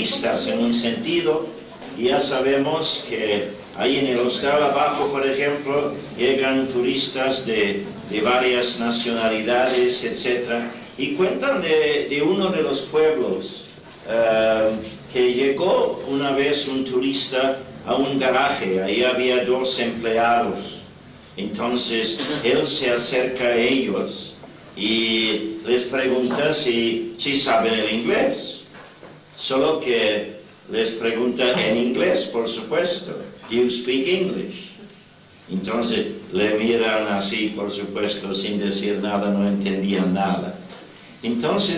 turistas en un sentido, y ya sabemos que ahí en el hostal abajo, por ejemplo, llegan turistas de varias nacionalidades, etc. Y cuentan de uno de los pueblos que llegó una vez un turista a un garaje, ahí había 2 empleados. Entonces él se acerca a ellos y les pregunta si saben el inglés. Solo que les pregunta en inglés, por supuesto. Do you speak English? Entonces le miran así, por supuesto, sin decir nada, no entendían nada. Entonces,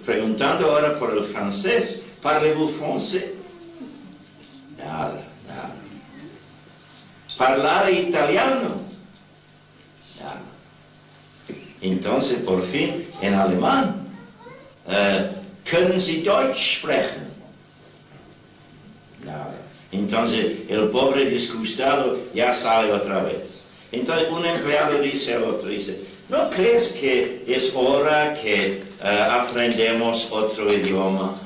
preguntando ahora por el francés, ¿parlez-vous français? Nada. ¿Parlare italiano? Nada. Entonces, por fin, en alemán, ¿können Sie Deutsch sprechen? Nada. Entonces, el pobre disgustado ya sale otra vez. Entonces, un empleado dice al otro, ¿no crees que es hora que aprendemos otro idioma?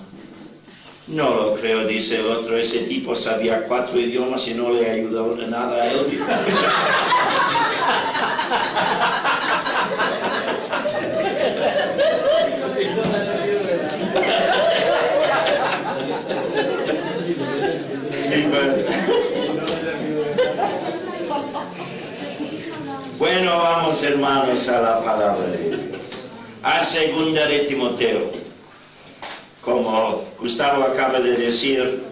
No lo creo, dice el otro, ese tipo sabía 4 idiomas y no le ayudó nada a él. Bueno, vamos hermanos a la palabra de Dios. A segunda de Timoteo. Como Gustavo acaba de decir,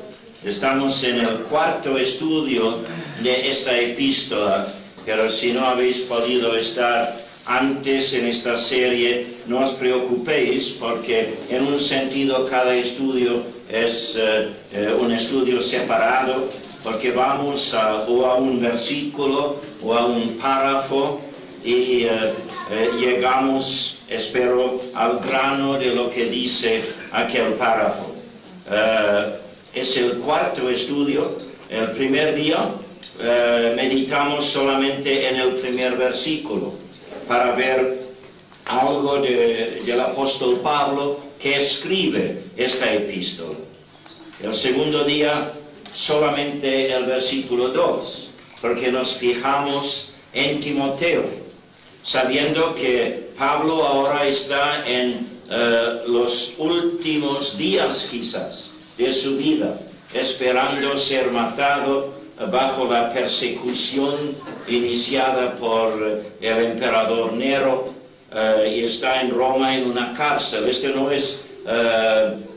estamos en el 4º estudio de esta epístola, pero si no habéis podido estar antes en esta serie, no os preocupéis, porque en un sentido cada estudio es un estudio separado, porque vamos o a un versículo o a un párrafo y llegamos, espero, al grano de lo que dice aquel párrafo. Es el 4º estudio. El primer día meditamos solamente en el primer versículo para ver algo del apóstol Pablo que escribe esta epístola. El segundo día solamente el versículo 2, porque nos fijamos en Timoteo, sabiendo que Pablo ahora está en los últimos días quizás de su vida, esperando ser matado bajo la persecución iniciada por el emperador Nero, y está en Roma en una cárcel. Este no es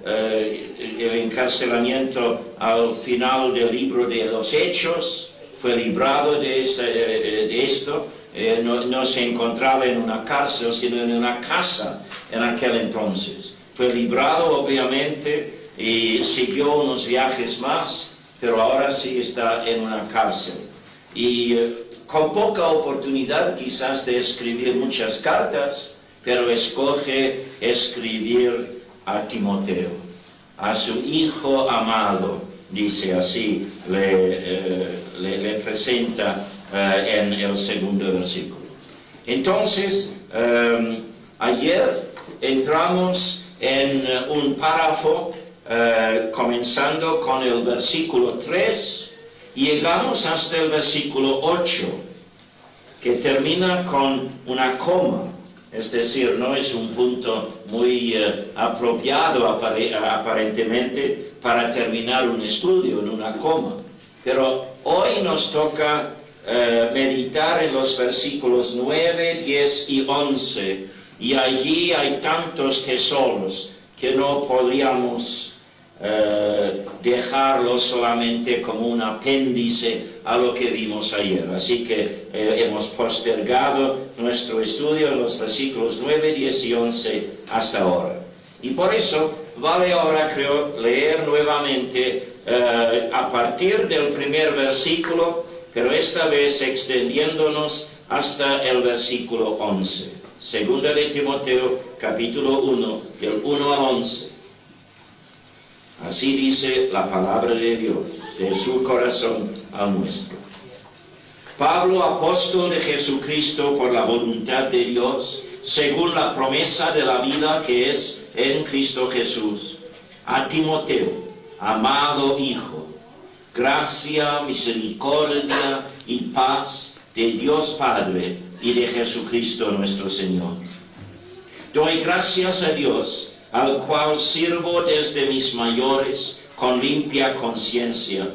el encarcelamiento al final del libro de los Hechos, fue librado de esto. No se encontraba en una cárcel, sino en una casa en aquel entonces. Fue librado, obviamente, y siguió unos viajes más, pero ahora sí está en una cárcel. Y con poca oportunidad quizás de escribir muchas cartas, pero escoge escribir a Timoteo, a su hijo amado, dice así, le presenta en el segundo versículo. Entonces, ayer entramos en un párrafo comenzando con el versículo 3 y llegamos hasta el versículo 8, que termina con una coma, es decir, no es un punto muy apropiado aparentemente para terminar un estudio en una coma, pero hoy nos toca meditar en los versículos 9, 10 y 11, y allí hay tantos tesoros que no podríamos dejarlo solamente como un apéndice a lo que vimos ayer. Así que hemos postergado nuestro estudio en los versículos 9, 10 y 11 hasta ahora. Y por eso vale ahora, creo, leer nuevamente a partir del primer versículo, pero esta vez extendiéndonos hasta el versículo 11. Segunda de Timoteo, capítulo 1, del 1 al 11. Así dice la palabra de Dios, de su corazón al nuestro. Pablo, apóstol de Jesucristo por la voluntad de Dios, según la promesa de la vida que es en Cristo Jesús. A Timoteo, amado hijo, gracia, misericordia y paz de Dios Padre y de Jesucristo nuestro Señor. Doy gracias a Dios, al cual sirvo desde mis mayores con limpia conciencia,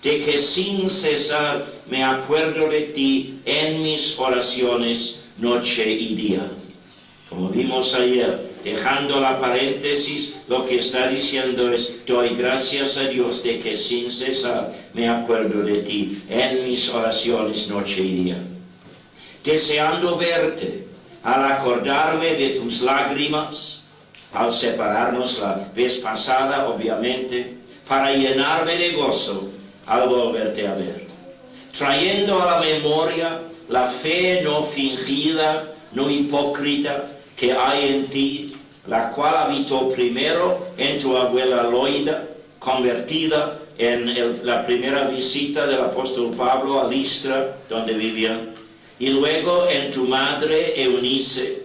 de que sin cesar me acuerdo de ti en mis oraciones noche y día. Como vimos ayer, dejando la paréntesis, lo que está diciendo es: doy gracias a Dios de que sin cesar me acuerdo de ti en mis oraciones noche y día. Deseando verte, al acordarme de tus lágrimas, al separarnos la vez pasada, obviamente, para llenarme de gozo al volverte a ver, trayendo a la memoria la fe no fingida, no hipócrita que hay en ti, la cual habitó primero en tu abuela Loida, convertida en la primera visita del apóstol Pablo a Listra, donde vivía, y luego en tu madre Eunice,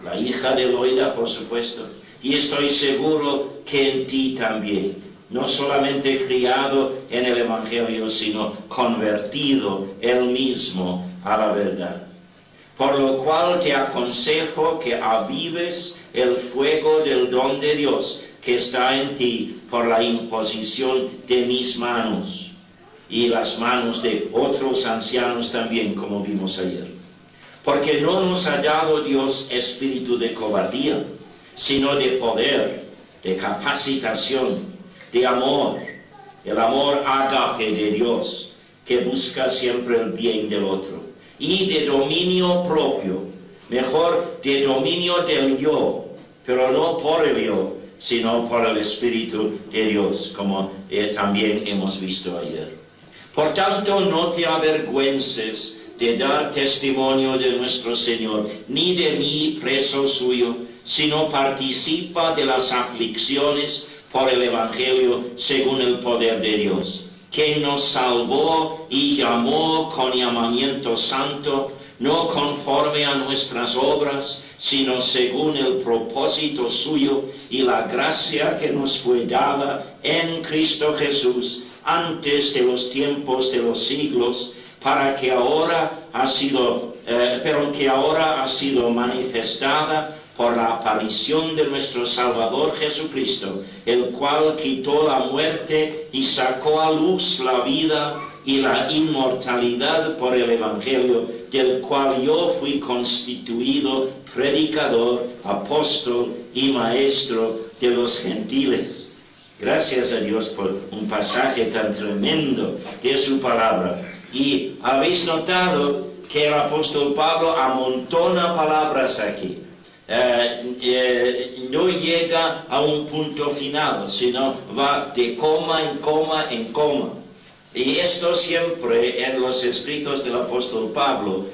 la hija de Loida, por supuesto, y estoy seguro que en ti también, no solamente criado en el Evangelio, sino convertido él mismo a la verdad. Por lo cual te aconsejo que avives el fuego del don de Dios que está en ti por la imposición de mis manos y las manos de otros ancianos también, como vimos ayer. Porque no nos ha dado Dios espíritu de cobardía, sino de poder, de capacitación, de amor, el amor ágape de Dios, que busca siempre el bien del otro, y de dominio propio, mejor de dominio del yo, pero no por el yo, sino por el Espíritu de Dios, como también hemos visto ayer. Por tanto, no te avergüences de dar testimonio de nuestro Señor, ni de mí preso suyo, sino participa de las aflicciones por el Evangelio según el poder de Dios, quien nos salvó y llamó con llamamiento santo, no conforme a nuestras obras, sino según el propósito suyo y la gracia que nos fue dada en Cristo Jesús antes de los tiempos de los siglos, pero que ahora ha sido manifestada por la aparición de nuestro Salvador Jesucristo, el cual quitó la muerte y sacó a luz la vida y la inmortalidad por el Evangelio, del cual yo fui constituido predicador, apóstol y maestro de los gentiles. Gracias a Dios por un pasaje tan tremendo de su palabra. Y habéis notado que el apóstol Pablo amontona palabras aquí. No llega a un punto final, sino va de coma en coma en coma. Y esto siempre en los escritos del apóstol Pablo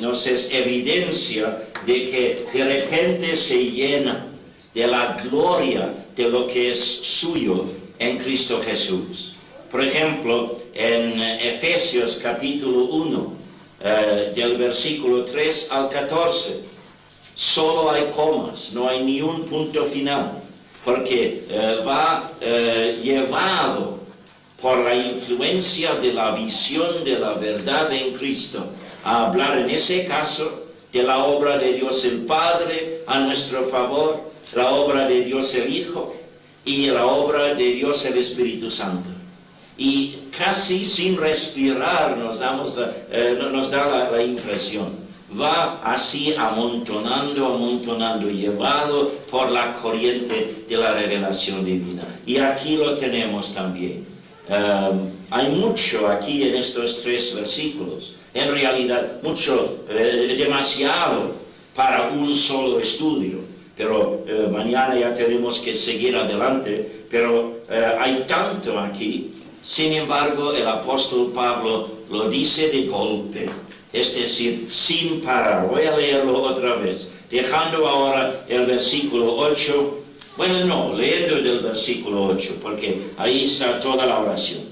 nos es evidencia de que de repente se llena de la gloria de lo que es suyo en Cristo Jesús. Por ejemplo, en Efesios capítulo 1, del versículo 3 al 14, solo hay comas, no hay ni un punto final, porque va llevado por la influencia de la visión de la verdad en Cristo a hablar en ese caso de la obra de Dios el Padre a nuestro favor, la obra de Dios el Hijo y la obra de Dios el Espíritu Santo. Y casi sin respirar nos da la impresión. Va así amontonando, llevado por la corriente de la revelación divina. Y aquí lo tenemos también. Hay mucho aquí en estos 3 versículos. En realidad, demasiado para un solo estudio. Pero mañana ya tenemos que seguir adelante. Pero hay tanto aquí. Sin embargo, el apóstol Pablo lo dice de golpe. Es decir, sin parar. Voy a leerlo otra vez. Dejando ahora el versículo 8. Bueno, no, leyendo del versículo 8, porque ahí está toda la oración.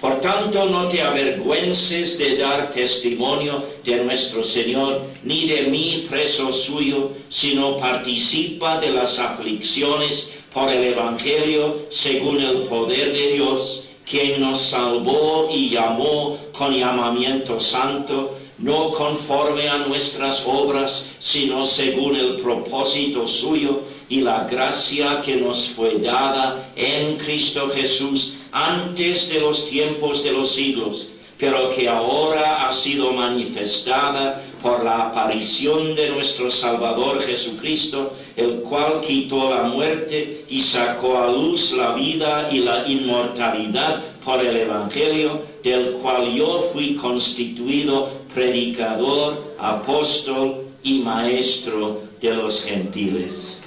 Por tanto, no te avergüences de dar testimonio de nuestro Señor, ni de mí preso suyo, sino participa de las aflicciones por el Evangelio según el poder de Dios, quien nos salvó y llamó con llamamiento santo, no conforme a nuestras obras, sino según el propósito suyo y la gracia que nos fue dada en Cristo Jesús antes de los tiempos de los siglos, pero que ahora ha sido manifestada por la aparición de nuestro Salvador Jesucristo, el cual quitó la muerte y sacó a luz la vida y la inmortalidad por el Evangelio, del cual yo fui constituido predicador, apóstol y maestro de los gentiles.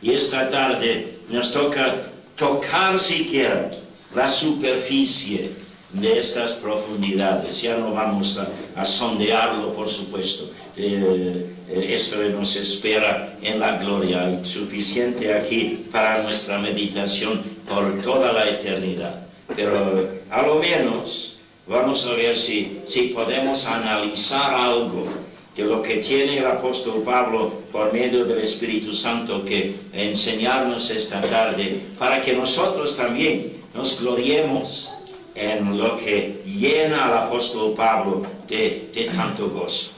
Y esta tarde nos toca tocar siquiera la superficie de estas profundidades. Ya no vamos a sondearlo, por supuesto. Esto nos espera en la gloria. Hay suficiente aquí para nuestra meditación por toda la eternidad. Pero a lo menos vamos a ver si podemos analizar algo de lo que tiene el apóstol Pablo por medio del Espíritu Santo que enseñarnos esta tarde, para que nosotros también nos gloriemos en lo que llena al apóstol Pablo de tanto gozo.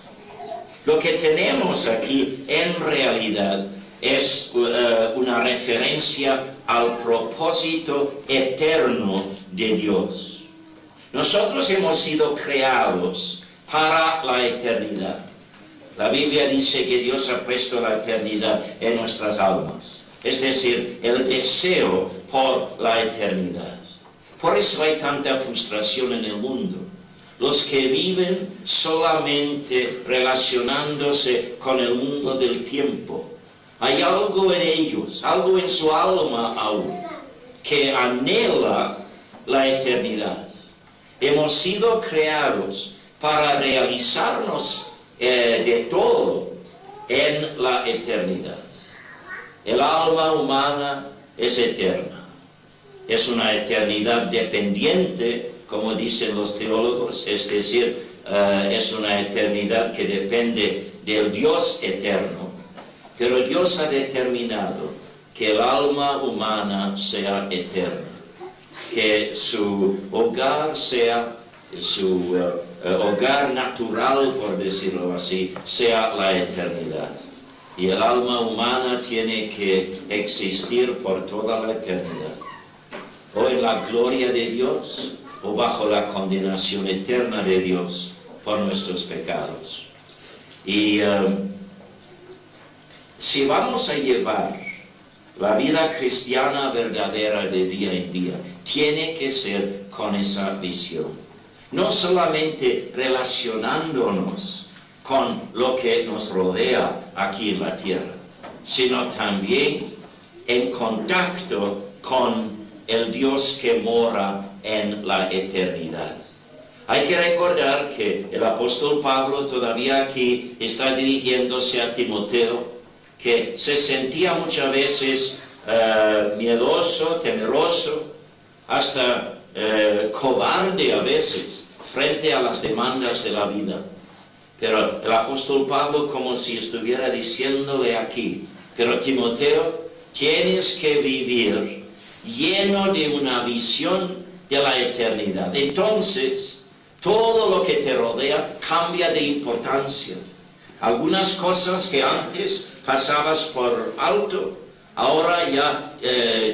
Lo que tenemos aquí en realidad es una referencia al propósito eterno de Dios. Nosotros hemos sido creados para la eternidad. La Biblia dice que Dios ha puesto la eternidad en nuestras almas, es decir, el deseo por la eternidad. Por eso hay tanta frustración en el mundo. Los que viven solamente relacionándose con el mundo del tiempo. Hay algo en ellos, algo en su alma aún, que anhela la eternidad. Hemos sido creados para realizarnos de todo en la eternidad. El alma humana es eterna. Es una eternidad dependiente, como dicen los teólogos, es decir, es una eternidad que depende del Dios eterno. Pero Dios ha determinado que el alma humana sea eterna, que su hogar sea su hogar natural, por decirlo así, sea la eternidad. Y el alma humana tiene que existir por toda la eternidad, o en la gloria de Dios, o bajo la condenación eterna de Dios por nuestros pecados. Y si vamos a llevar la vida cristiana verdadera de día en día, tiene que ser con esa visión. No solamente relacionándonos con lo que nos rodea aquí en la tierra, sino también en contacto con el Dios que mora en la eternidad. Hay que recordar que el apóstol Pablo todavía aquí está dirigiéndose a Timoteo, que se sentía muchas veces miedoso, temeroso, hasta cobarde a veces frente a las demandas de la vida. Pero el apóstol Pablo, como si estuviera diciéndole aquí, pero Timoteo, tienes que vivir lleno de una visión de la eternidad. Entonces, todo lo que te rodea cambia de importancia. Algunas cosas que antes pasabas por alto, ahora ya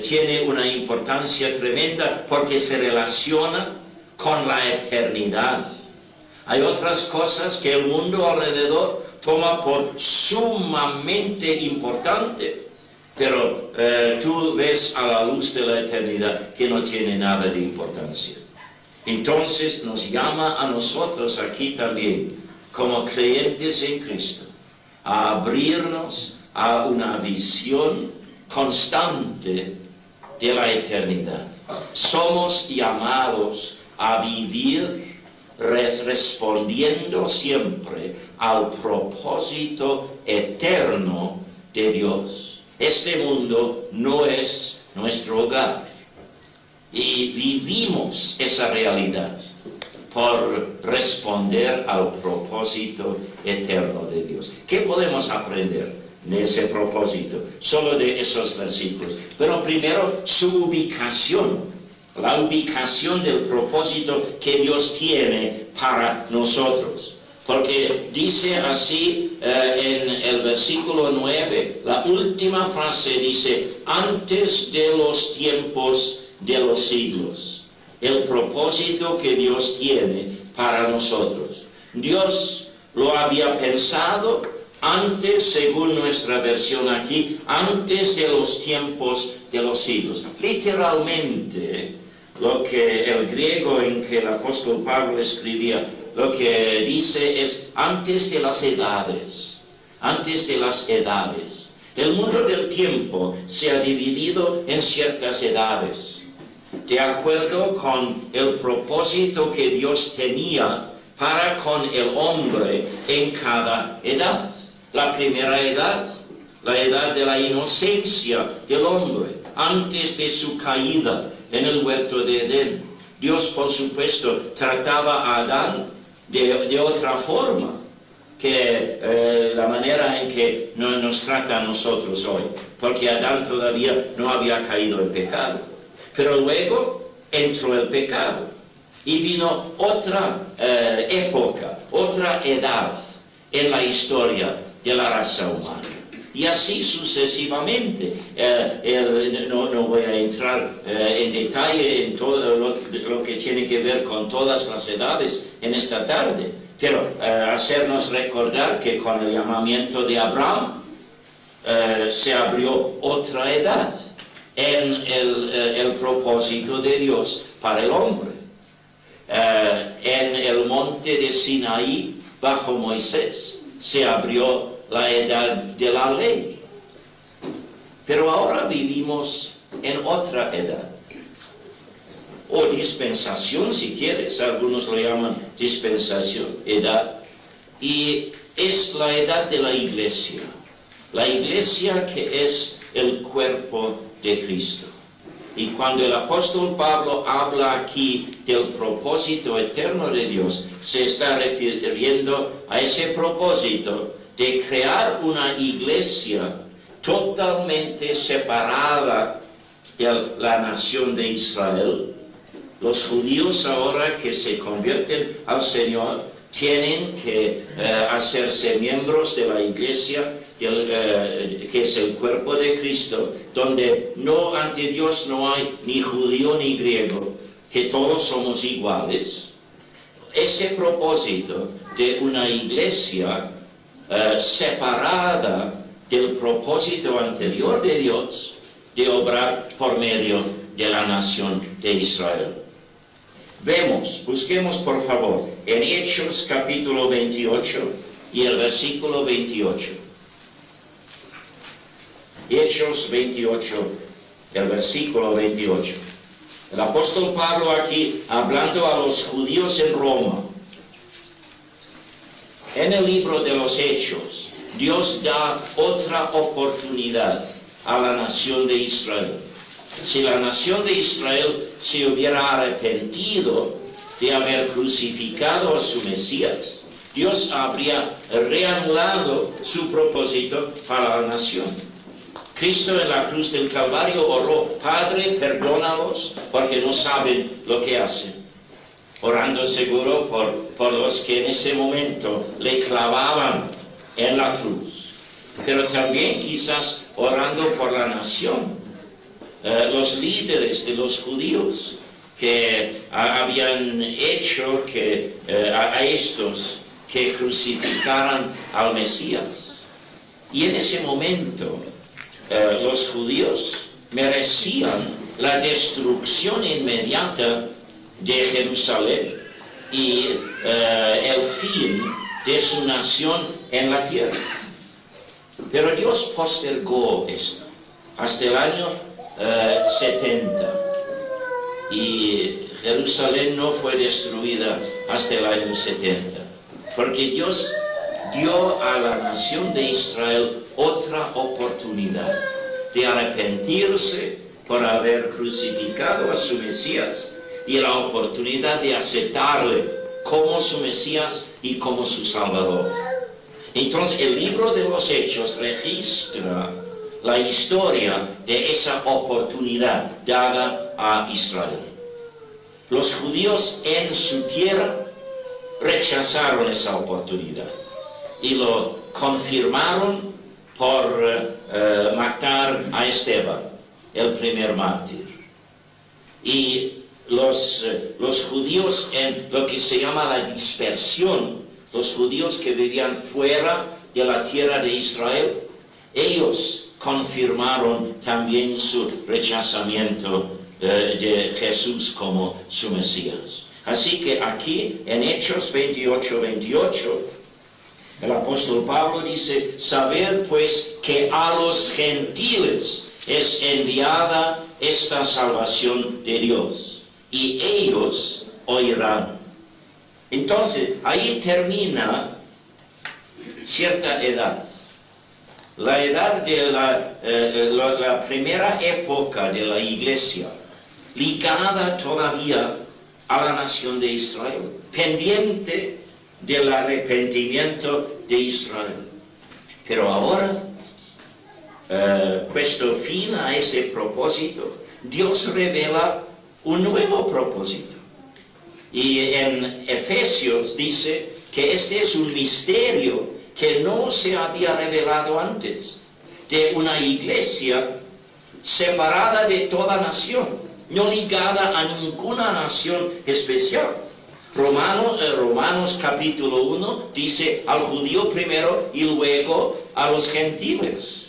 tiene una importancia tremenda porque se relaciona con la eternidad. Hay otras cosas que el mundo alrededor toma por sumamente importante, pero tú ves a la luz de la eternidad que no tiene nada de importancia. Entonces nos llama a nosotros aquí también, como creyentes en Cristo, a abrirnos a una visión constante de la eternidad. Somos llamados a vivir respondiendo siempre al propósito eterno de Dios. Este mundo no es nuestro hogar. y vivimos esa realidad por responder al propósito eterno de Dios. ¿Qué podemos aprender de ese propósito? Solo de esos versículos. Pero primero, su ubicación, la ubicación del propósito que Dios tiene para nosotros. Porque dice así en el versículo 9, la última frase dice, antes de los tiempos de los siglos. El propósito que Dios tiene para nosotros. Dios lo había pensado antes, según nuestra versión aquí, antes de los tiempos de los siglos. Literalmente, lo que el griego en que el apóstol Pablo escribía, lo que dice es antes de las edades. Antes de las edades. El mundo del tiempo se ha dividido en ciertas edades, de acuerdo con el propósito que Dios tenía para con el hombre en cada edad. La primera edad, la edad de la inocencia del hombre, antes de su caída en el huerto de Edén. Dios, por supuesto, trataba a Adán de otra forma que la manera en que nos trata a nosotros hoy, porque Adán todavía no había caído en pecado. Pero luego entró el pecado y vino otra época, otra edad en la historia de la raza humana. Y así sucesivamente. No voy a entrar en detalle en todo lo que tiene que ver con todas las edades en esta tarde, pero hacernos recordar que con el llamamiento de Abraham se abrió otra edad en el propósito de Dios para el hombre. En el monte de Sinaí, bajo Moisés, se abrió la edad de la ley. Pero ahora vivimos en otra edad, o dispensación si quieres, algunos lo llaman dispensación, edad, y es la edad de la iglesia que es el cuerpo de Cristo. Y cuando el apóstol Pablo habla aquí del propósito eterno de Dios, se está refiriendo a ese propósito de crear una iglesia totalmente separada de la nación de Israel. Los judíos ahora que se convierten al Señor tienen que hacerse miembros de la iglesia que es el cuerpo de Cristo, donde ante Dios no hay ni judío ni griego, que todos somos iguales. Ese propósito de una iglesia separada del propósito anterior de Dios de obrar por medio de la nación de Israel. Busquemos por favor en Hechos capítulo 28 y el versículo 28. Hechos 28, el versículo 28. El apóstol Pablo aquí hablando a los judíos en Roma. En el libro de los Hechos, Dios da otra oportunidad a la nación de Israel. Si la nación de Israel se hubiera arrepentido de haber crucificado a su Mesías, Dios habría reanudado su propósito para la nación. Cristo en la cruz del Calvario oró, Padre, perdónalos porque no saben lo que hacen. Orando seguro por los que en ese momento le clavaban en la cruz. Pero también quizás orando por la nación. Los líderes de los judíos que habían hecho a estos que crucificaran al Mesías. Y en ese momento los judíos merecían la destrucción inmediata de Jerusalén y el fin de su nación en la tierra. Pero Dios postergó esto hasta el año 70 y Jerusalén no fue destruida hasta el año 70, porque Dios dio a la nación de Israel otra oportunidad de arrepentirse, por haber crucificado a su Mesías y la oportunidad de aceptarle como su Mesías y como su Salvador. Entonces el libro de los Hechos registra la historia de esa oportunidad dada a Israel. Los judíos en su tierra rechazaron esa oportunidad y lo confirmaron por matar a Esteban, el primer mártir. Y los judíos en lo que se llama la dispersión, los judíos que vivían fuera de la tierra de Israel, ellos confirmaron también su rechazamiento de Jesús como su Mesías. Así que aquí en Hechos 28, el apóstol Pablo dice: sabed pues que a los gentiles es enviada esta salvación de Dios, y ellos oirán. Entonces, ahí termina cierta edad. La edad de la primera época de la iglesia, ligada todavía a la nación de Israel, pendiente del arrepentimiento de Israel. Pero ahora, puesto fin a ese propósito, Dios revela un nuevo propósito. Y en Efesios dice que este es un misterio que no se había revelado antes, de una iglesia separada de toda nación, no ligada a ninguna nación especial. Romanos capítulo 1 dice al judío primero y luego a los gentiles,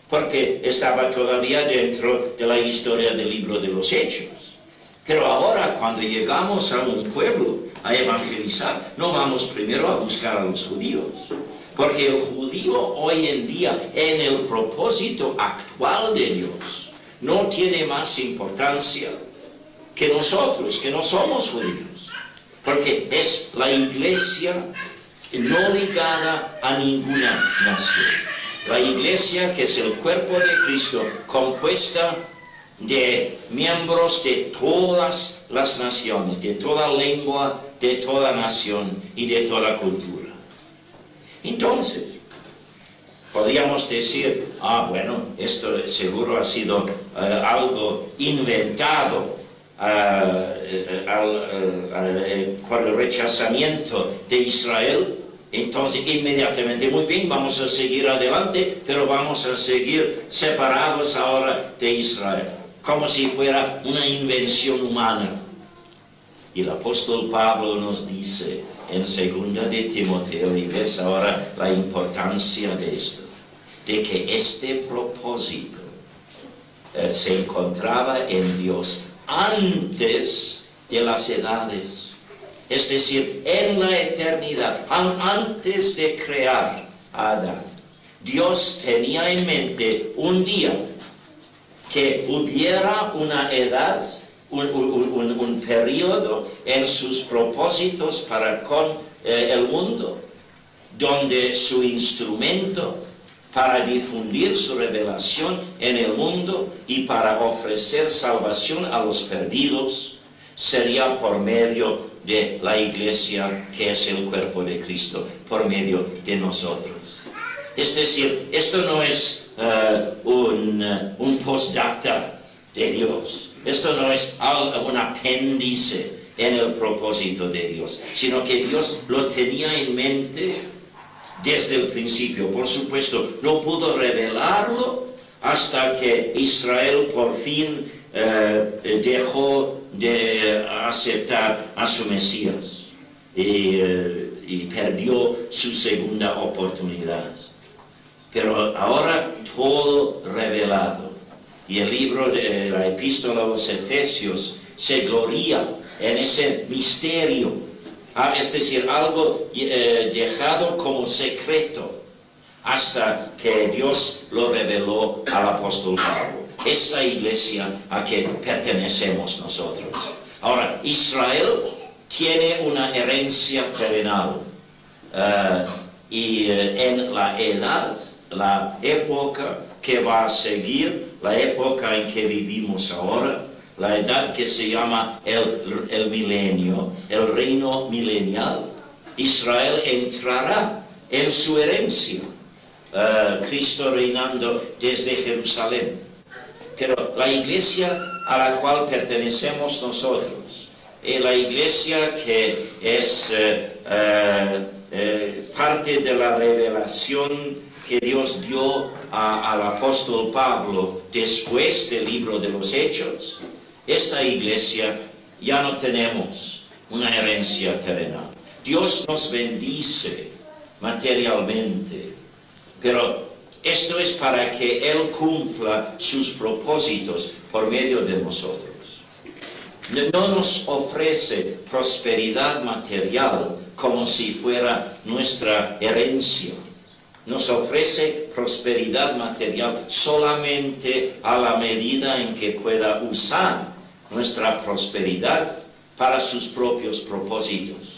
porque estaba todavía dentro de la historia del libro de los Hechos. Pero ahora, cuando llegamos a un pueblo a evangelizar, no vamos primero a buscar a los judíos, porque el judío hoy en día, en el propósito actual de Dios, no tiene más importancia que nosotros, que no somos judíos, porque es la iglesia no ligada a ninguna nación. La iglesia, que es el cuerpo de Cristo, compuesta de miembros de todas las naciones, de toda lengua, de toda nación y de toda cultura. Entonces, podríamos decir: bueno, esto seguro ha sido algo inventado por el rechazamiento de Israel. Entonces, inmediatamente, muy bien, vamos a seguir adelante, pero vamos a seguir separados ahora de Israel, como si fuera una invención humana. Y el apóstol Pablo nos dice en 2 de Timoteo, y ves ahora la importancia de esto, de que este propósito se encontraba en Dios antes de las edades. Es decir, en la eternidad, antes de crear a Adán, Dios tenía en mente un día que hubiera una edad, un periodo en sus propósitos para con el mundo, donde su instrumento para difundir su revelación en el mundo y para ofrecer salvación a los perdidos sería por medio de la iglesia, que es el cuerpo de Cristo, por medio de nosotros. Es decir, esto no es un postdata de Dios. Esto no es un apéndice en el propósito de Dios, sino que Dios lo tenía en mente desde el principio. Por supuesto, no pudo revelarlo hasta que Israel por fin dejó de aceptar a su Mesías y perdió su segunda oportunidad. Pero ahora todo revelado. Y el libro de la Epístola a los Efesios se gloria en ese misterio, es decir, algo dejado como secreto hasta que Dios lo reveló al apóstol Pablo. Esa iglesia a que pertenecemos nosotros. Ahora, Israel tiene una herencia terrenal y en la edad, la época que va a seguir la época en que vivimos ahora, la edad que se llama el milenio, el reino milenial, Israel entrará en su herencia, Cristo reinando desde Jerusalén. Pero la iglesia a la cual pertenecemos nosotros, la iglesia que es parte de la revelación que Dios dio al apóstol Pablo después del libro de los Hechos, esta iglesia ya no tenemos una herencia terrenal. Dios nos bendice materialmente, pero esto es para que Él cumpla sus propósitos por medio de nosotros. No nos ofrece prosperidad material como si fuera nuestra herencia. Nos ofrece prosperidad material solamente a la medida en que pueda usar nuestra prosperidad para sus propios propósitos.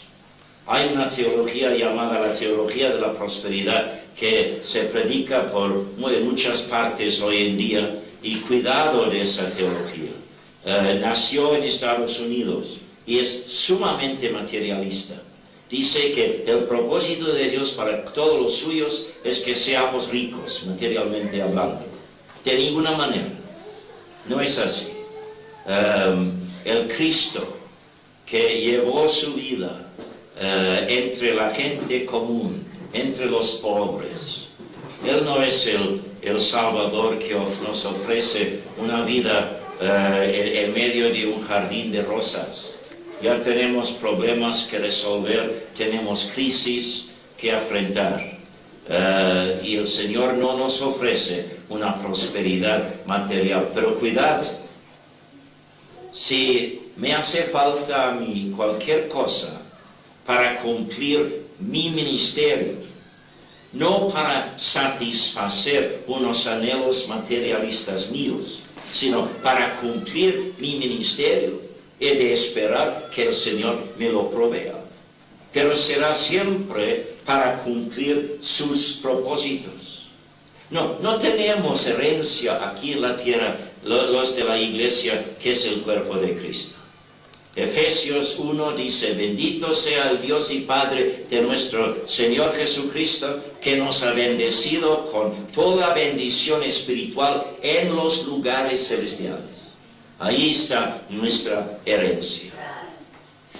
Hay una teología llamada la teología de la prosperidad que se predica por muchas partes hoy en día, y cuidado de esa teología. Nació en Estados Unidos y es sumamente materialista. Dice que el propósito de Dios para todos los suyos es que seamos ricos, materialmente hablando. De ninguna manera. No es así. El Cristo que llevó su vida entre la gente común, entre los pobres. Él no es el Salvador que nos ofrece una vida en medio de un jardín de rosas. Ya tenemos problemas que resolver, tenemos crisis que afrontar. Y el Señor no nos ofrece una prosperidad material. Pero cuidado, si me hace falta a mí cualquier cosa para cumplir mi ministerio, no para satisfacer unos anhelos materialistas míos, sino para cumplir mi ministerio, he de esperar que el Señor me lo provea. Pero será siempre para cumplir sus propósitos. No tenemos herencia aquí en la tierra, los de la iglesia, que es el cuerpo de Cristo. Efesios 1 dice: bendito sea el Dios y Padre de nuestro Señor Jesucristo, que nos ha bendecido con toda bendición espiritual en los lugares celestiales. Ahí está nuestra herencia.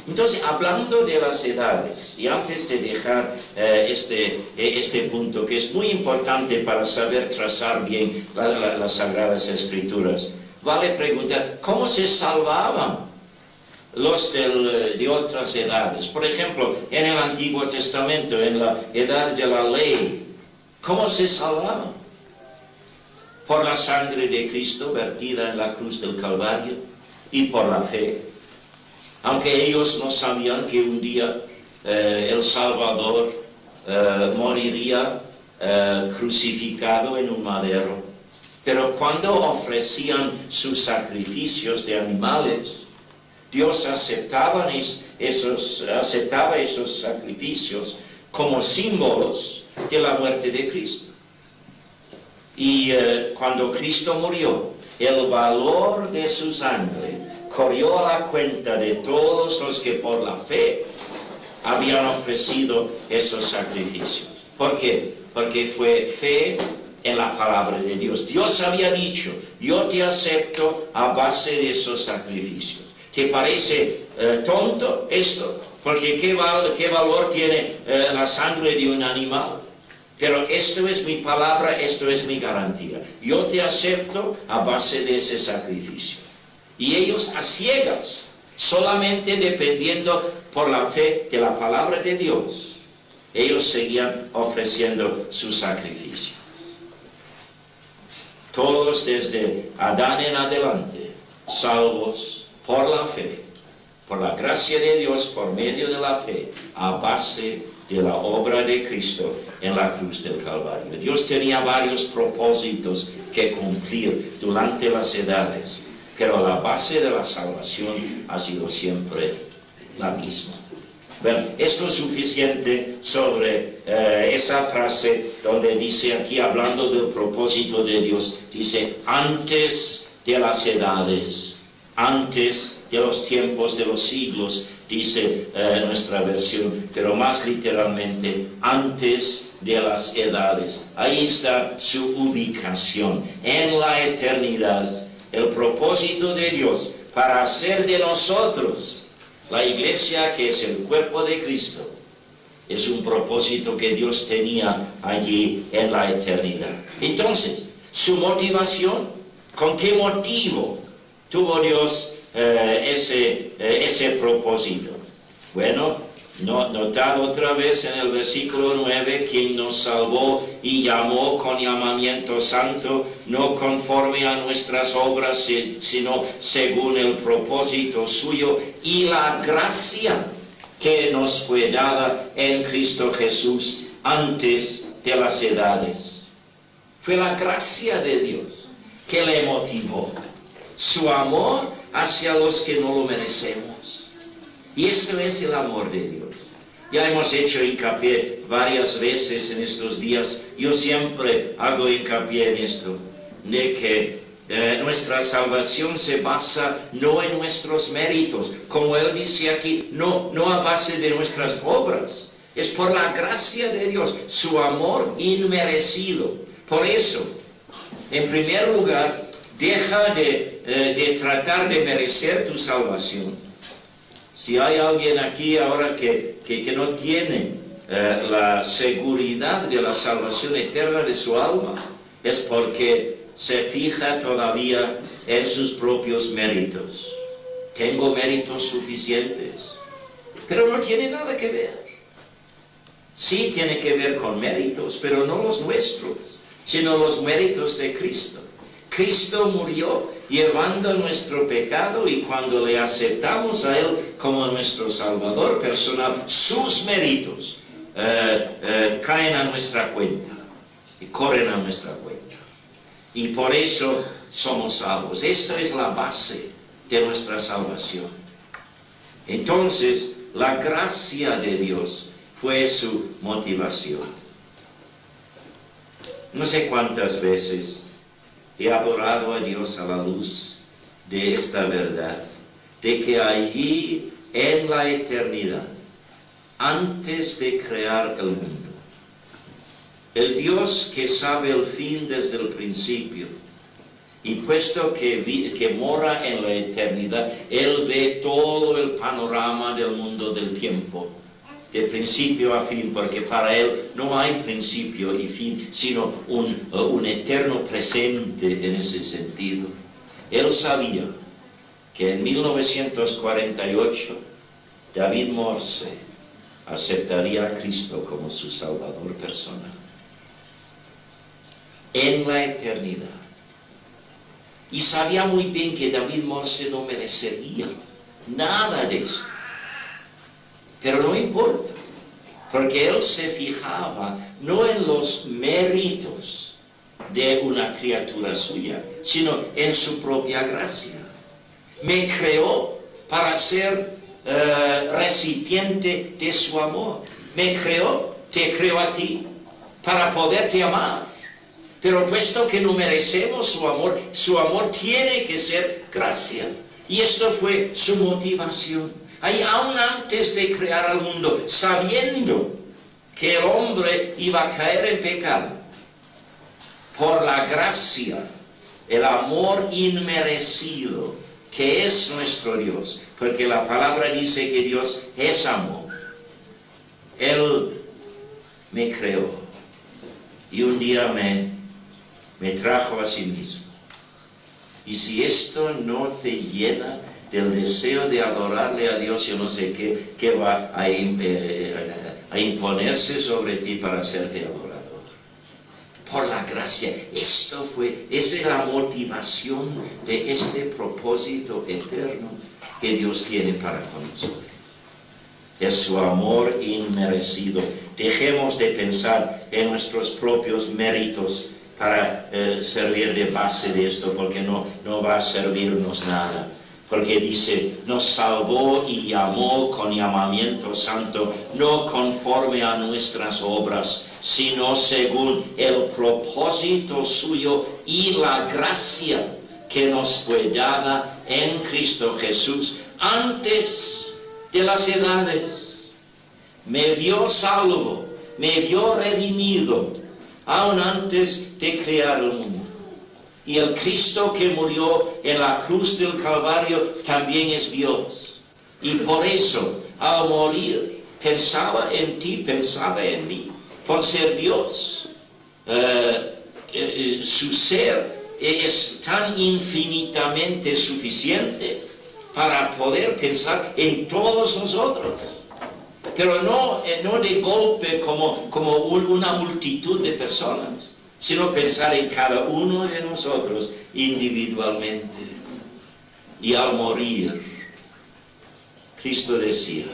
Entonces, hablando de las edades, y antes de dejar este punto, que es muy importante para saber trazar bien las Sagradas Escrituras, vale preguntar: ¿cómo se salvaban los de otras edades? Por ejemplo, en el Antiguo Testamento, en la edad de la ley, ¿cómo se salvaban? Por la sangre de Cristo vertida en la cruz del Calvario y por la fe. Aunque ellos no sabían que un día el Salvador moriría crucificado en un madero. Pero cuando ofrecían sus sacrificios de animales, Dios aceptaba esos sacrificios como símbolos de la muerte de Cristo. Y cuando Cristo murió, el valor de su sangre corrió a la cuenta de todos los que por la fe habían ofrecido esos sacrificios. ¿Por qué? Porque fue fe en la palabra de Dios. Dios había dicho: yo te acepto a base de esos sacrificios. ¿Te parece tonto esto? Porque ¿qué valor tiene la sangre de un animal? Pero esto es mi palabra, esto es mi garantía. Yo te acepto a base de ese sacrificio. Y ellos a ciegas, solamente dependiendo por la fe de la palabra de Dios, ellos seguían ofreciendo sus sacrificios. Todos desde Adán en adelante, salvos por la fe, por la gracia de Dios, por medio de la fe, a base de la obra de Cristo en la cruz del Calvario. Dios tenía varios propósitos que cumplir durante las edades, pero la base de la salvación ha sido siempre la misma. Bueno, esto es suficiente sobre esa frase donde dice aquí, hablando del propósito de Dios, dice, antes de las edades, antes de los tiempos de los siglos, dice nuestra versión, pero más literalmente, antes de las edades. Ahí está su ubicación, en la eternidad. El propósito de Dios para hacer de nosotros la iglesia, que es el cuerpo de Cristo, es un propósito que Dios tenía allí en la eternidad. Entonces, su motivación, ¿con qué motivo tuvo Dios ese propósito? Bueno, notad otra vez en el versículo 9, quien nos salvó y llamó con llamamiento santo, no conforme a nuestras obras, sino según el propósito suyo y la gracia que nos fue dada en Cristo Jesús antes de las edades. Fue la gracia de Dios que le motivó, su amor hacia los que no lo merecemos. Y esto es el amor de Dios. Ya hemos hecho hincapié varias veces en estos días, yo siempre hago hincapié en esto, de que nuestra salvación se basa no en nuestros méritos, como él dice aquí, no a base de nuestras obras, es por la gracia de Dios, su amor inmerecido. Por eso, en primer lugar, deja de tratar de merecer tu salvación. Si hay alguien aquí ahora que no tiene la seguridad de la salvación eterna de su alma, es porque se fija todavía en sus propios méritos. Tengo méritos suficientes, pero no tiene nada que ver. Sí tiene que ver con méritos, pero no los nuestros, sino los méritos de Cristo. Cristo murió llevando nuestro pecado, y cuando le aceptamos a Él como nuestro Salvador personal, sus méritos caen a nuestra cuenta y corren a nuestra cuenta. Y por eso somos salvos. Esta es la base de nuestra salvación. Entonces, la gracia de Dios fue su motivación. No sé cuántas veces he adorado a Dios a la luz de esta verdad, de que allí en la eternidad, antes de crear el mundo, el Dios que sabe el fin desde el principio, y puesto que mora en la eternidad, Él ve todo el panorama del mundo del tiempo, de principio a fin, porque para Él no hay principio y fin, sino un eterno presente en ese sentido. Él sabía que en 1948 David Morse aceptaría a Cristo como su Salvador personal. En la eternidad. Y sabía muy bien que David Morse no merecería nada de esto. Pero no importa, porque él se fijaba no en los méritos de una criatura suya, sino en su propia gracia. Me creó para ser recipiente de su amor. Me creó, te creó a ti, para poderte amar. Pero puesto que no merecemos su amor tiene que ser gracia. Y esto fue su motivación. Ahí, aún antes de crear al mundo, sabiendo que el hombre iba a caer en pecado, por la gracia, el amor inmerecido, que es nuestro Dios, porque la palabra dice que Dios es amor. Él me creó y un día me trajo a sí mismo. Y si esto no te llena del deseo de adorarle a Dios, yo no sé qué va a imponerse sobre ti para hacerte adorador. Por la gracia, esa es la motivación de este propósito eterno que Dios tiene para con nosotros. Es su amor inmerecido. Dejemos de pensar en nuestros propios méritos para servir de base de esto, porque no va a servirnos nada. porque dice, nos salvó y llamó con llamamiento santo, no conforme a nuestras obras, sino según el propósito suyo y la gracia que nos fue dada en Cristo Jesús antes de las edades. Me vio salvo, me vio redimido, aún antes de crear el mundo. Y el Cristo que murió en la cruz del Calvario también es Dios. Y por eso, al morir, pensaba en ti, pensaba en mí, por ser Dios. Su ser es tan infinitamente suficiente para poder pensar en todos nosotros. Pero no de golpe como una multitud de personas, sino pensar en cada uno de nosotros individualmente. Y al morir, Cristo decía,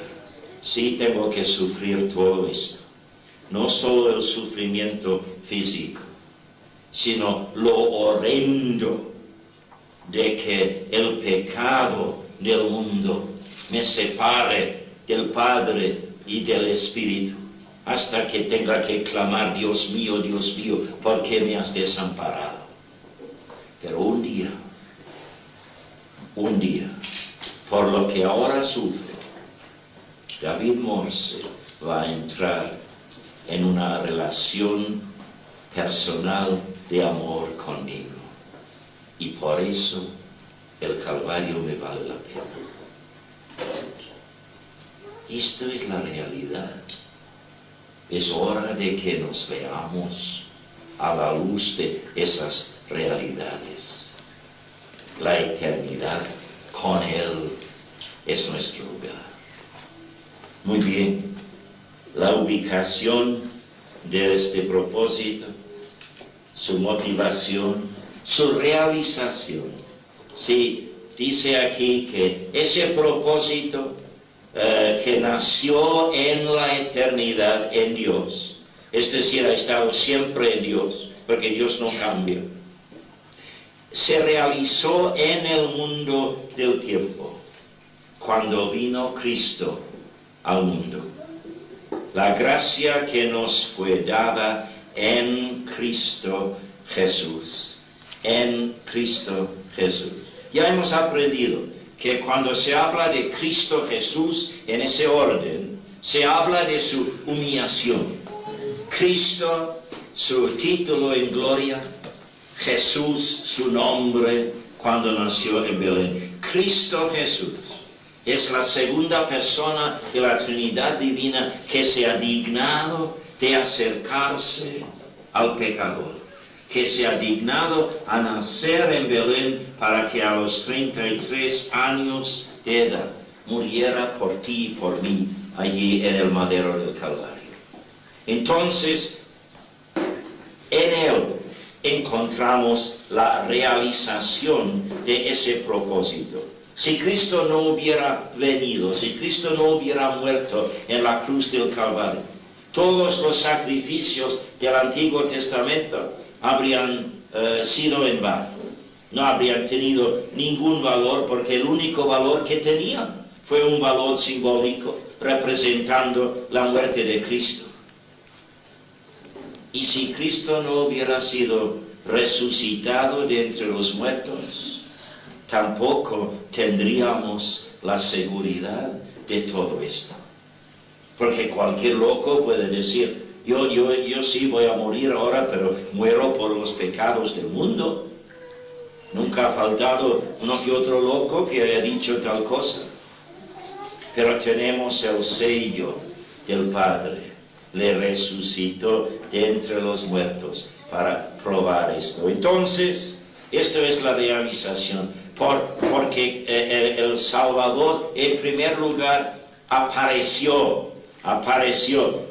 sí tengo que sufrir todo esto, no solo el sufrimiento físico, sino lo horrendo de que el pecado del mundo me separe del Padre y del Espíritu, hasta que tenga que clamar, Dios mío, ¿por qué me has desamparado? Pero un día, por lo que ahora sufre, David Morse va a entrar en una relación personal de amor conmigo. Y por eso el Calvario me vale la pena. Esto es la realidad. Es hora de que nos veamos a la luz de esas realidades. La eternidad con Él es nuestro lugar. Muy bien, la ubicación de este propósito, su motivación, su realización. Sí, dice aquí que ese propósito que nació en la eternidad en Dios, es decir, ha estado siempre en Dios, porque Dios no cambia, se realizó en el mundo del tiempo, cuando vino Cristo al mundo. La gracia que nos fue dada en Cristo Jesús. En Cristo Jesús. Ya hemos aprendido que cuando se habla de Cristo Jesús en ese orden, se habla de su humillación. Cristo, su título en gloria. Jesús, su nombre cuando nació en Belén. Cristo Jesús es la segunda persona de la Trinidad Divina que se ha dignado de acercarse al pecador, que se ha dignado a nacer en Belén para que a los 33 años de edad muriera por ti y por mí allí en el madero del Calvario. Entonces, en Él encontramos la realización de ese propósito. Si Cristo no hubiera venido, si Cristo no hubiera muerto en la cruz del Calvario, todos los sacrificios del Antiguo Testamento habrían sido en vano. No habrían tenido ningún valor, porque el único valor que tenían fue un valor simbólico representando la muerte de Cristo. Y si Cristo no hubiera sido resucitado de entre los muertos, tampoco tendríamos la seguridad de todo esto. Porque cualquier loco puede decir, yo sí voy a morir ahora, pero muero por los pecados del mundo. Nunca ha faltado uno que otro loco que haya dicho tal cosa. Pero tenemos el sello del Padre. Le resucitó de entre los muertos para probar esto. Entonces, esto es la realización. Porque el Salvador, en primer lugar, apareció,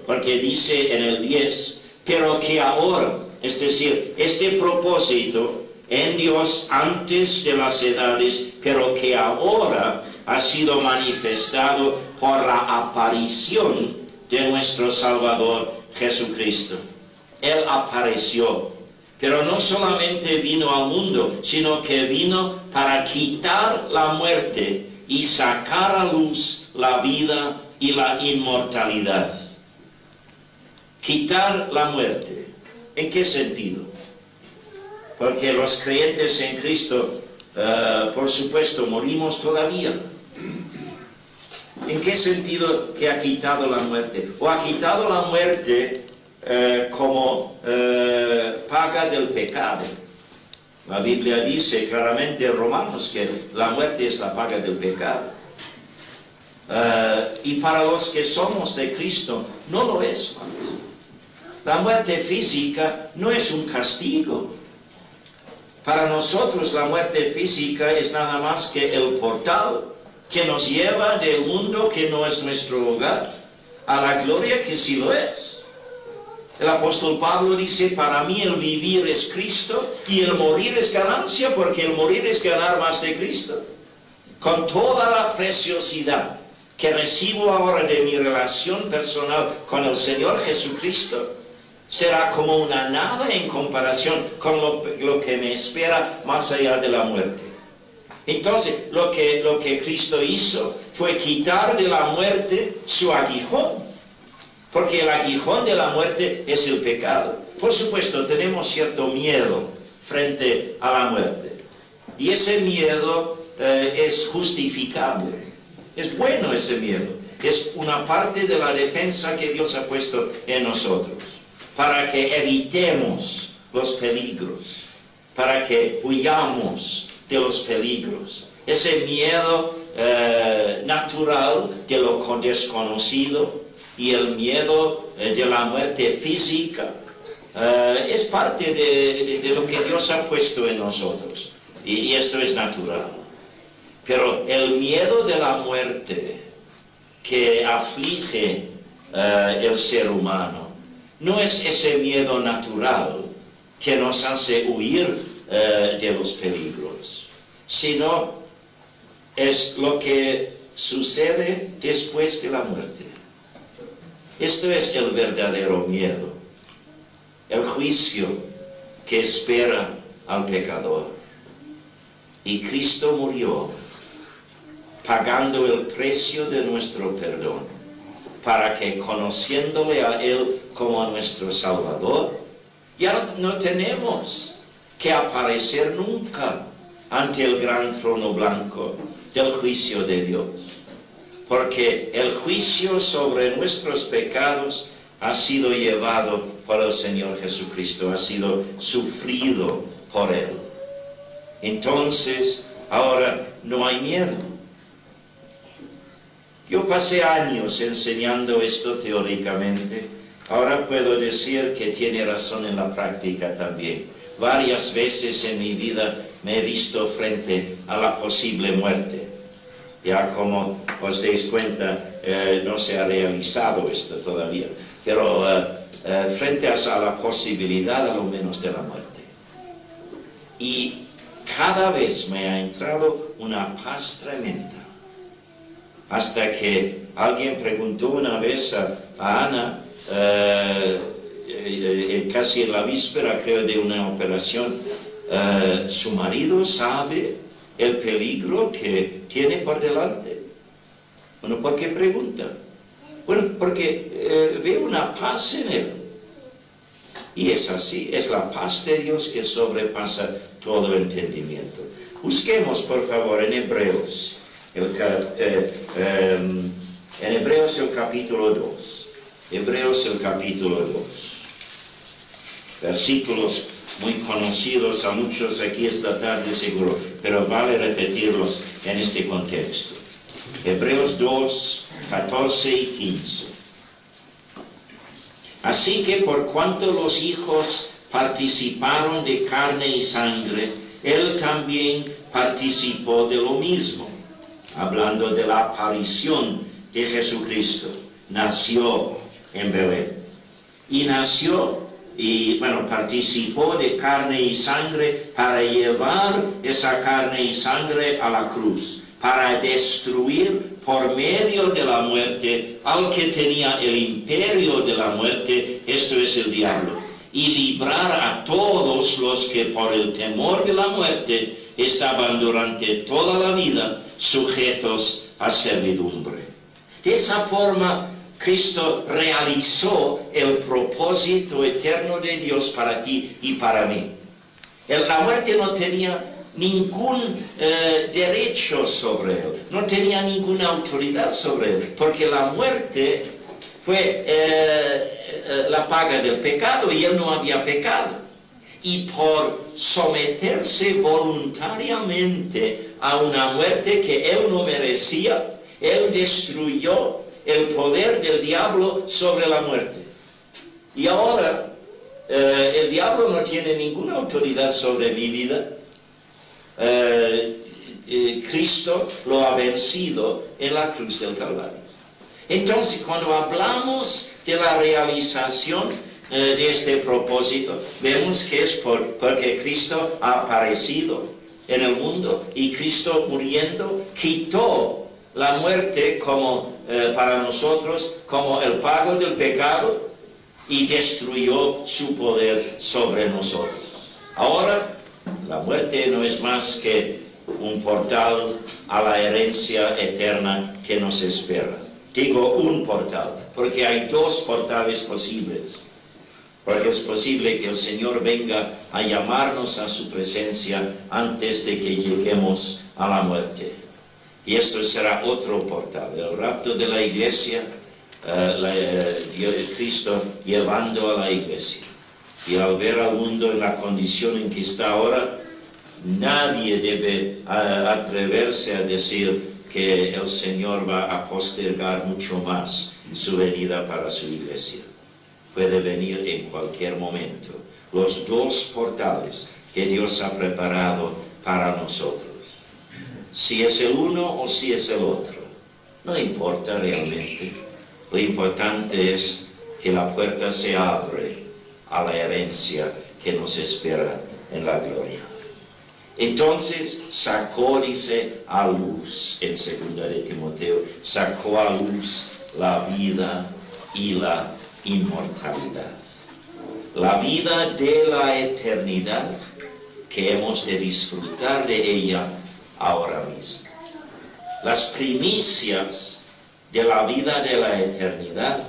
porque dice en el 10, pero que ahora, es decir, este propósito en Dios antes de las edades, pero que ahora ha sido manifestado por la aparición de nuestro Salvador Jesucristo. Él apareció Pero no solamente vino al mundo, sino que vino para quitar la muerte y sacar a luz la vida y la inmortalidad. Quitar la muerte. ¿En qué sentido? Porque los creyentes en Cristo, por supuesto, morimos todavía. ¿En qué sentido que ha quitado la muerte? O ha quitado la muerte como paga del pecado. La Biblia dice claramente en Romanos que la muerte es la paga del pecado. Y para los que somos de Cristo, no lo es. La muerte física no es un castigo. Para nosotros la muerte física es nada más que el portal que nos lleva del mundo que no es nuestro hogar a la gloria que sí lo es. El apóstol Pablo dice, para mí el vivir es Cristo y el morir es ganancia, porque el morir es ganar más de Cristo. Con toda la preciosidad que recibo ahora de mi relación personal con el Señor Jesucristo, será como una nada en comparación con lo que me espera más allá de la muerte. Entonces, lo que Cristo hizo fue quitar de la muerte su aguijón. Porque el aguijón de la muerte es el pecado. Por supuesto, tenemos cierto miedo frente a la muerte. Y ese miedo es justificable. Es bueno ese miedo. Es una parte de la defensa que Dios ha puesto en nosotros. Para que evitemos los peligros. Para que huyamos de los peligros. Ese miedo natural de lo desconocido. Y el miedo de la muerte física es parte de lo que Dios ha puesto en nosotros. Y esto es natural. Pero el miedo de la muerte que aflige el ser humano no es ese miedo natural que nos hace huir de los peligros, sino es lo que sucede después de la muerte. Esto es el verdadero miedo, el juicio que espera al pecador. Y Cristo murió pagando el precio de nuestro perdón, para que conociéndole a Él como a nuestro Salvador, ya no tenemos que aparecer nunca ante el gran trono blanco del juicio de Dios. Porque el juicio sobre nuestros pecados ha sido llevado por el Señor Jesucristo, ha sido sufrido por Él. Entonces, ahora no hay miedo. Yo pasé años enseñando esto teóricamente, ahora puedo decir que tiene razón en la práctica también. Varias veces en mi vida me he visto frente a la posible muerte. Ya como os deis cuenta, no se ha realizado esto todavía, pero frente a la posibilidad a lo menos de la muerte. Y cada vez me ha entrado una paz tremenda. Hasta que alguien preguntó una vez a Ana, casi en la víspera creo de una operación, ¿su marido sabe el peligro que tiene por delante? Bueno, ¿por qué pregunta? Bueno, porque veo una paz en él. Y es así, es la paz de Dios que sobrepasa todo entendimiento. Busquemos, por favor, en Hebreos, en Hebreos el capítulo 2. Hebreos el capítulo 2. Versículos muy conocidos a muchos aquí esta tarde seguro, pero vale repetirlos en este contexto. Hebreos 2, 14 y 15. Así que por cuanto los hijos participaron de carne y sangre, él también participó de lo mismo, hablando de la aparición de Jesucristo. Nació en Belén. Y participó de carne y sangre para llevar esa carne y sangre a la cruz, para destruir por medio de la muerte al que tenía el imperio de la muerte, esto es el diablo, y librar a todos los que por el temor de la muerte estaban durante toda la vida sujetos a servidumbre. De esa forma, Cristo realizó el propósito eterno de Dios para ti y para mí. La muerte no tenía ningún derecho sobre él, no tenía ninguna autoridad sobre él, porque la muerte fue la paga del pecado y él no había pecado. Y por someterse voluntariamente a una muerte que él no merecía, él destruyó el poder del diablo sobre la muerte. Y ahora el diablo no tiene ninguna autoridad sobre mi vida. Cristo lo ha vencido en la cruz del Calvario. Entonces, cuando hablamos de la realización de este propósito, vemos que es porque Cristo ha aparecido en el mundo y Cristo muriendo quitó la muerte como para nosotros como el pago del pecado y destruyó su poder sobre nosotros. Ahora, la muerte no es más que un portal a la herencia eterna que nos espera. Digo un portal, porque hay dos portales posibles. Porque es posible que el Señor venga a llamarnos a su presencia antes de que lleguemos a la muerte. Y esto será otro portal, el rapto de la iglesia, Cristo llevando a la iglesia. Y al ver al mundo en la condición en que está ahora, nadie debe atreverse a decir que el Señor va a postergar mucho más su venida para su iglesia. Puede venir en cualquier momento. Los dos portales que Dios ha preparado para nosotros. Si es el uno o si es el otro, no importa realmente. Lo importante es que la puerta se abre a la herencia que nos espera en la gloria. Entonces sacó, dice, a luz, en 2 de Timoteo, sacó a luz la vida y la inmortalidad. La vida de la eternidad, que hemos de disfrutar de ella ahora mismo. Las primicias de la vida de la eternidad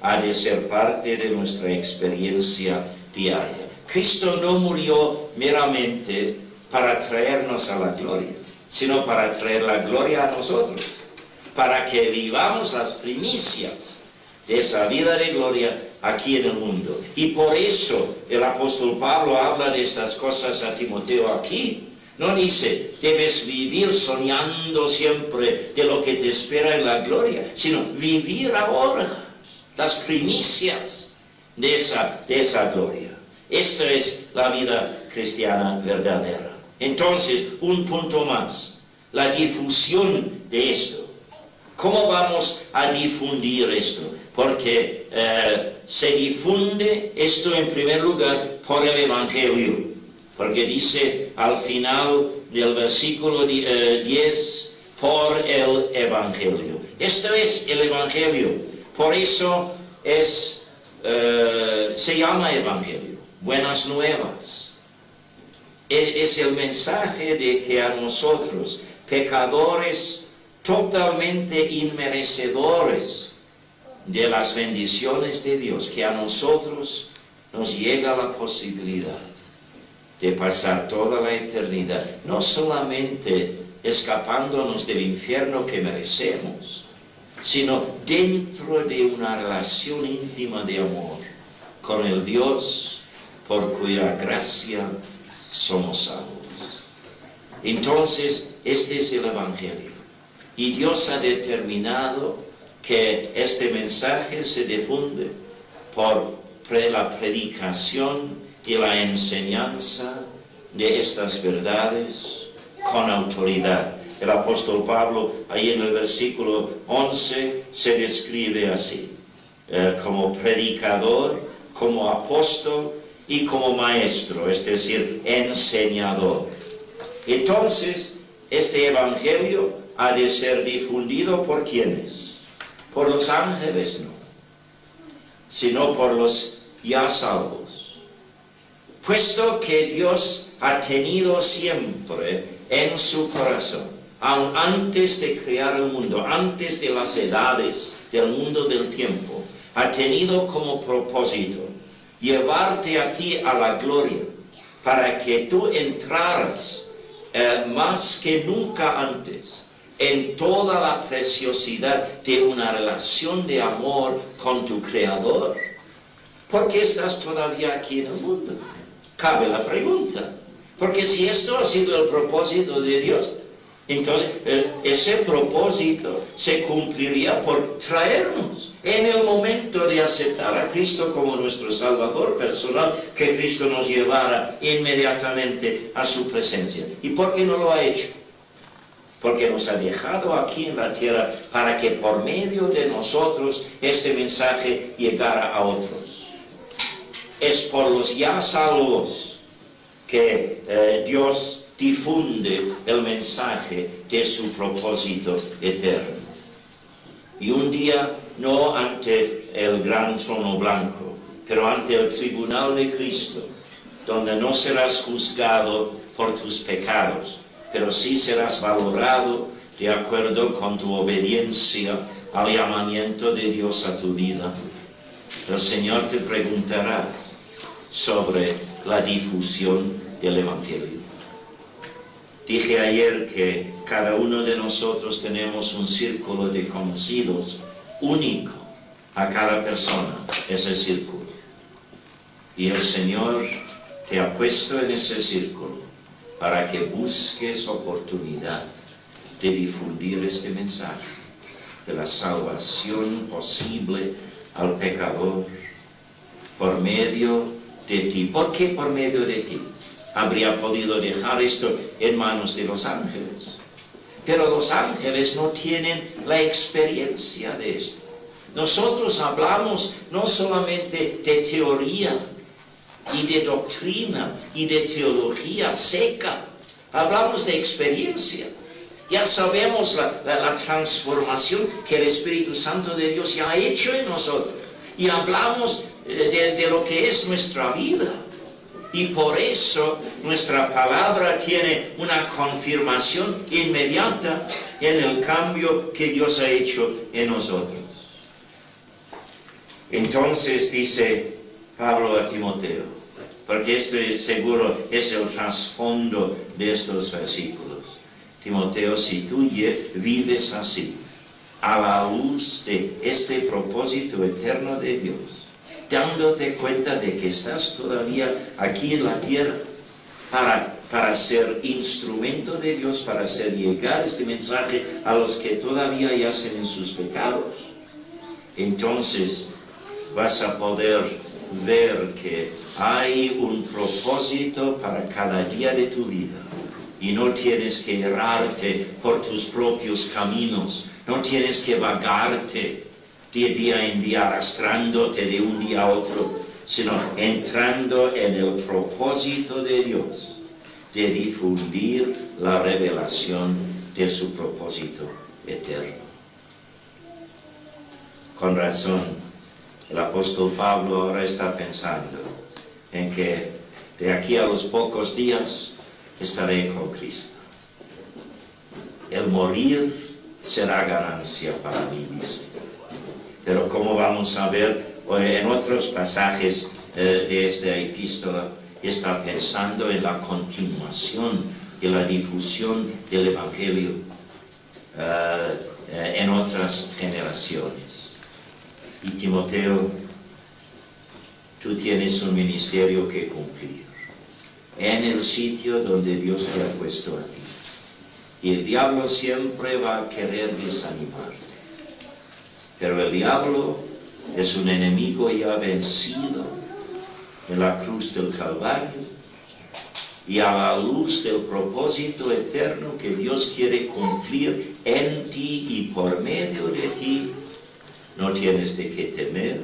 ha de ser parte de nuestra experiencia diaria. Cristo no murió meramente para traernos a la gloria, sino para traer la gloria a nosotros, para que vivamos las primicias de esa vida de gloria aquí en el mundo. Y por eso el apóstol Pablo habla de estas cosas a Timoteo aquí. No dice, debes vivir soñando siempre de lo que te espera en la gloria, sino vivir ahora las primicias de esa gloria. Esta es la vida cristiana verdadera. Entonces, un punto más, la difusión de esto. ¿Cómo vamos a difundir esto? Porque se difunde esto en primer lugar por el Evangelio. Porque dice al final del versículo 10, por el Evangelio. Esto es el Evangelio. Por eso se llama Evangelio. Buenas nuevas. Es el mensaje de que a nosotros, pecadores totalmente inmerecedores de las bendiciones de Dios, que a nosotros nos llega la posibilidad de pasar toda la eternidad, no solamente escapándonos del infierno que merecemos, sino dentro de una relación íntima de amor con el Dios por cuya gracia somos salvos. Entonces, este es el Evangelio. Y Dios ha determinado que este mensaje se difunde por la predicación y la enseñanza de estas verdades con autoridad. El apóstol Pablo, ahí en el versículo 11, se describe así, como predicador, como apóstol y como maestro, es decir, enseñador. Entonces, este evangelio ha de ser difundido ¿por quiénes? Por los ángeles, no, sino por los ya salvos, puesto que Dios ha tenido siempre en su corazón, aun antes de crear el mundo, antes de las edades del mundo del tiempo, ha tenido como propósito llevarte a ti a la gloria, para que tú entraras más que nunca antes en toda la preciosidad de una relación de amor con tu Creador. ¿Por qué estás todavía aquí en el mundo? Cabe la pregunta. Porque si esto ha sido el propósito de Dios, entonces ese propósito se cumpliría por traernos en el momento de aceptar a Cristo como nuestro Salvador personal, que Cristo nos llevara inmediatamente a su presencia. ¿Y por qué no lo ha hecho? Porque nos ha dejado aquí en la tierra para que por medio de nosotros este mensaje llegara a otros. Es por los ya salvos que Dios difunde el mensaje de su propósito eterno. Y un día, no ante el gran trono blanco, pero ante el tribunal de Cristo, donde no serás juzgado por tus pecados, pero sí serás valorado de acuerdo con tu obediencia al llamamiento de Dios a tu vida. El Señor te preguntará sobre la difusión del Evangelio. Dije ayer que cada uno de nosotros tenemos un círculo de conocidos único a cada persona, ese círculo. Y el Señor te ha puesto en ese círculo para que busques oportunidad de difundir este mensaje de la salvación posible al pecador por medio de ti. ¿Por qué por medio de ti? Habría podido dejar esto en manos de los ángeles, pero los ángeles no tienen la experiencia de esto. Nosotros hablamos no solamente de teoría y de doctrina y de teología seca, hablamos de experiencia. Ya sabemos la transformación que el Espíritu Santo de Dios ya ha hecho en nosotros, y hablamos de lo que es nuestra vida. Y por eso nuestra palabra tiene una confirmación inmediata en el cambio que Dios ha hecho en nosotros. Entonces dice Pablo a Timoteo, porque esto seguro es el trasfondo de estos versículos: Timoteo, si tú vives así, a la luz de este propósito eterno de Dios, dándote cuenta de que estás todavía aquí en la tierra para ser instrumento de Dios, para hacer llegar este mensaje a los que todavía yacen en sus pecados, entonces vas a poder ver que hay un propósito para cada día de tu vida, y no tienes que errarte por tus propios caminos, no tienes que vagarte de día en día, arrastrándote de un día a otro, sino entrando en el propósito de Dios de difundir la revelación de su propósito eterno. Con razón, el apóstol Pablo ahora está pensando en que de aquí a los pocos días estaré con Cristo. El morir será ganancia para mí mismo. Pero como vamos a ver en otros pasajes de esta epístola, está pensando en la continuación de la difusión del Evangelio en otras generaciones. Y Timoteo, tú tienes un ministerio que cumplir en el sitio donde Dios te ha puesto a ti. Y el diablo siempre va a querer desanimarte. Pero el diablo es un enemigo ya vencido en la cruz del Calvario, y a la luz del propósito eterno que Dios quiere cumplir en ti y por medio de ti, no tienes de qué temer,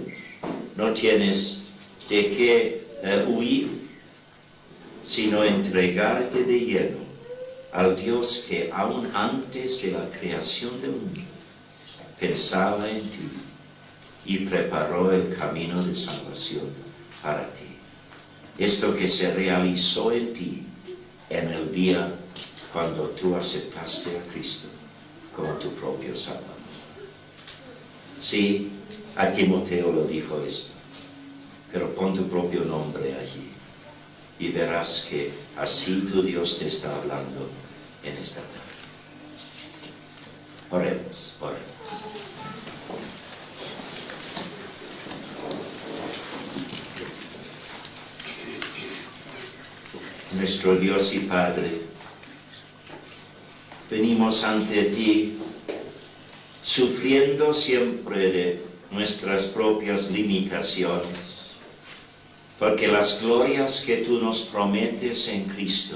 no tienes de qué huir, sino entregarte de lleno al Dios que aún antes de la creación del mundo pensaba en ti y preparó el camino de salvación para ti. esto que se realizó en ti en el día cuando tú aceptaste a Cristo como tu propio Salvador. Sí, a Timoteo lo dijo esto, pero pon tu propio nombre allí y verás que así tu Dios te está hablando en esta tarde. Oremos, oremos. Nuestro Dios y Padre, venimos ante ti sufriendo siempre de nuestras propias limitaciones, porque las glorias que tú nos prometes en Cristo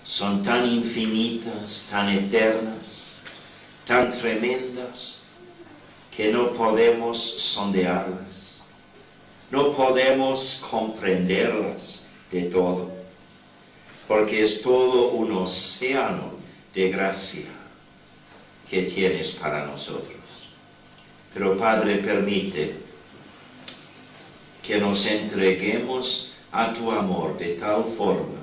son tan infinitas, tan eternas, tan tremendas, que no podemos sondearlas, no podemos comprenderlas de todo, porque es todo un océano de gracia que tienes para nosotros. Pero Padre, permite que nos entreguemos a tu amor de tal forma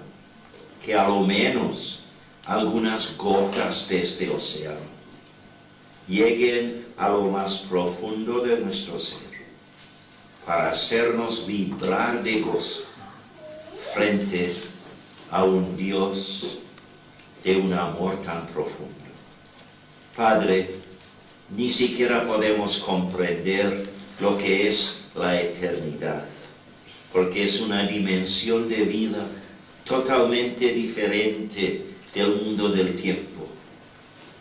que a lo menos algunas gotas de este océano lleguen a lo más profundo de nuestro ser, para hacernos vibrar de gozo frente a un Dios de un amor tan profundo. Padre, ni siquiera podemos comprender lo que es la eternidad, porque es una dimensión de vida totalmente diferente del mundo del tiempo.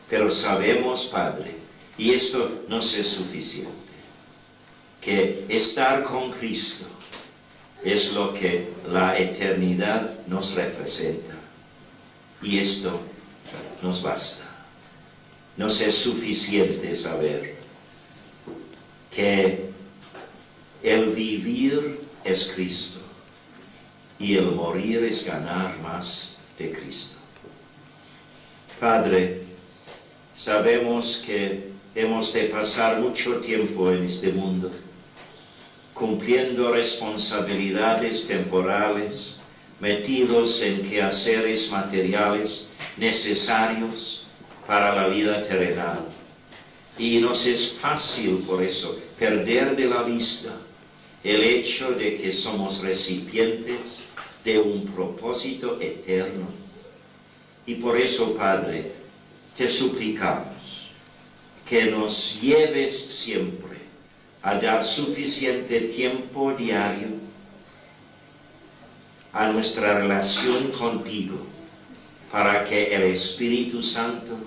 Pero sabemos, Padre, y esto nos es suficiente, que estar con Cristo es lo que la eternidad nos representa. Y esto nos basta. Nos es suficiente saber que el vivir es Cristo y el morir es ganar más de Cristo. Padre, sabemos que hemos de pasar mucho tiempo en este mundo, cumpliendo responsabilidades temporales, metidos en quehaceres materiales necesarios para la vida terrenal. Y nos es fácil, por eso, perder de la vista el hecho de que somos recipientes de un propósito eterno. Y por eso, Padre, te suplicamos que nos lleves siempre a dar suficiente tiempo diario a nuestra relación contigo, para que el Espíritu Santo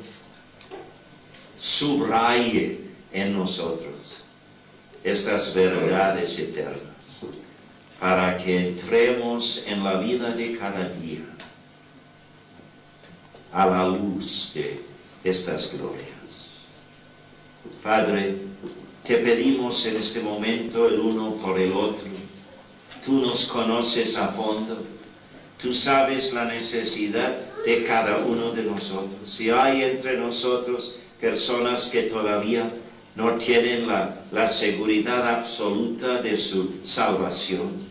subraye en nosotros estas verdades eternas, para que entremos en la vida de cada día a la luz de estas glorias. Padre, te pedimos en este momento el uno por el otro. Tú nos conoces a fondo, tú sabes la necesidad de cada uno de nosotros. Si hay entre nosotros personas que todavía no tienen la seguridad absoluta de su salvación,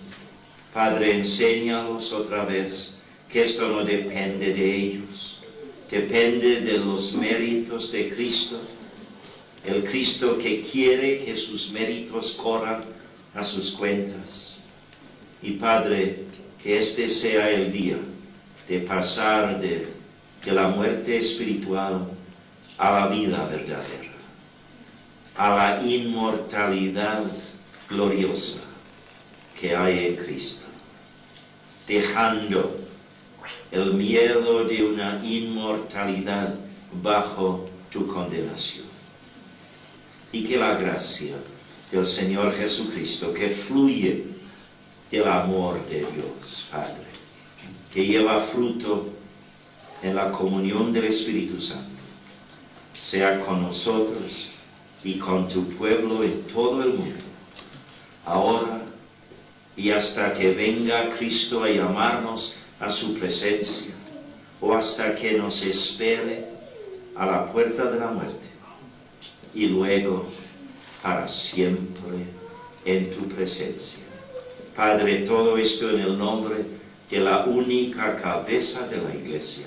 Padre, enséñalos otra vez que esto no depende de ellos, depende de los méritos de Cristo, el Cristo que quiere que sus méritos corran a sus cuentas. Y Padre, que este sea el día de pasar de la muerte espiritual a la vida verdadera, a la inmortalidad gloriosa que hay en Cristo, dejando el miedo de una inmortalidad bajo tu condenación. Y que la gracia del Señor Jesucristo, que fluye del amor de Dios, Padre, que lleva fruto en la comunión del Espíritu Santo, sea con nosotros y con tu pueblo en todo el mundo, ahora y hasta que venga Cristo a llamarnos a su presencia, o hasta que nos espere a la puerta de la muerte, y luego para siempre en tu presencia. Padre, todo esto en el nombre de la única cabeza de la Iglesia,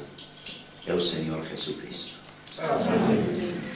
el Señor Jesucristo. Amén.